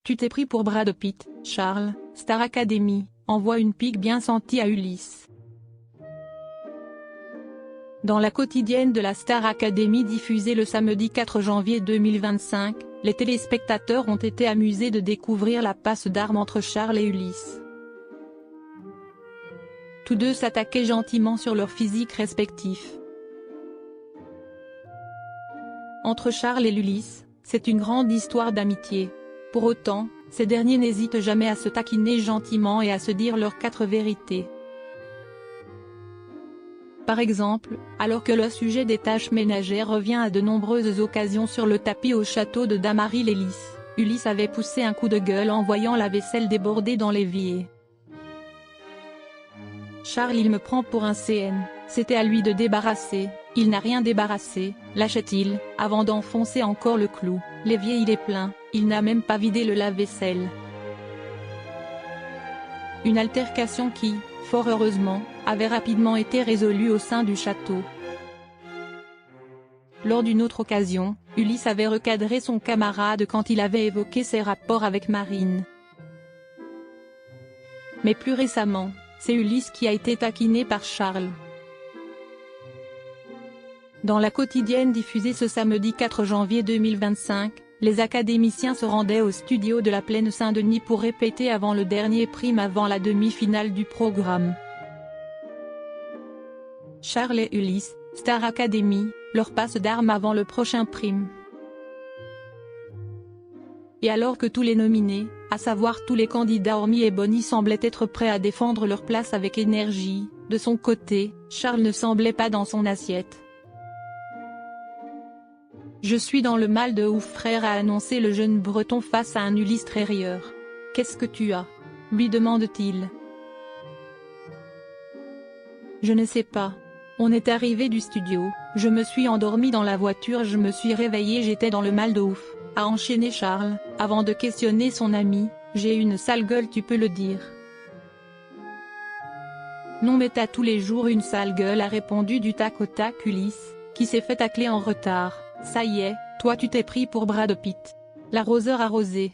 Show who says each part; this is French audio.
Speaker 1: Tu t'es pris pour Brad Pitt, Charles, Star Academy, envoie une pique bien sentie à Ulysse. Dans la quotidienne de la Star Academy diffusée le samedi 4 janvier 2025, les téléspectateurs ont été amusés de découvrir la passe d'armes entre Charles et Ulysse. Tous deux s'attaquaient gentiment sur leurs physiques respectifs. Entre Charles et Ulysse, c'est une grande histoire d'amitié. Pour autant, ces derniers n'hésitent jamais à se taquiner gentiment et à se dire leurs 4 vérités. Par exemple, alors que le sujet des tâches ménagères revient à de nombreuses occasions sur le tapis au château de Damaris-les-Lys, Ulysse avait poussé un coup de gueule en voyant la vaisselle déborder dans l'évier. Charles, il me prend pour un CN, c'était à lui de débarrasser, il n'a rien débarrassé, lâchait-il, avant d'enfoncer encore le clou, l'évier il est plein, il n'a même pas vidé le lave-vaisselle. Une altercation qui, fort heureusement, avait rapidement été résolue au sein du château. Lors d'une autre occasion, Ulysse avait recadré son camarade quand il avait évoqué ses rapports avec Marine. Mais plus récemment, c'est Ulysse qui a été taquiné par Charles. Dans la quotidienne diffusée ce samedi 4 janvier 2025, les académiciens se rendaient au studio de la Plaine Saint-Denis pour répéter avant le dernier prime avant la demi-finale du programme. Charles et Ulysse, Star Academy, leur passe d'armes avant le prochain prime. Et alors que tous les nominés, à savoir tous les candidats hormis Ebony semblaient être prêts à défendre leur place avec énergie, de son côté, Charles ne semblait pas dans son assiette. Je suis dans le mal de ouf frère, a annoncé le jeune breton face à un Ulysse très rieur. Qu'est-ce que tu as? Lui demande-t-il. Je ne sais pas. On est arrivé du studio, je me suis endormi dans la voiture, je me suis réveillé, j'étais dans le mal de ouf, a enchaîné Charles, avant de questionner son ami, j'ai une sale gueule tu peux le dire. Non mais t'as tous les jours une sale gueule, a répondu du tac au tac Ulysse, qui s'est fait tacler en retard. Ça y est, toi tu t'es pris pour Brad Pitt. L'arroseur arrosé.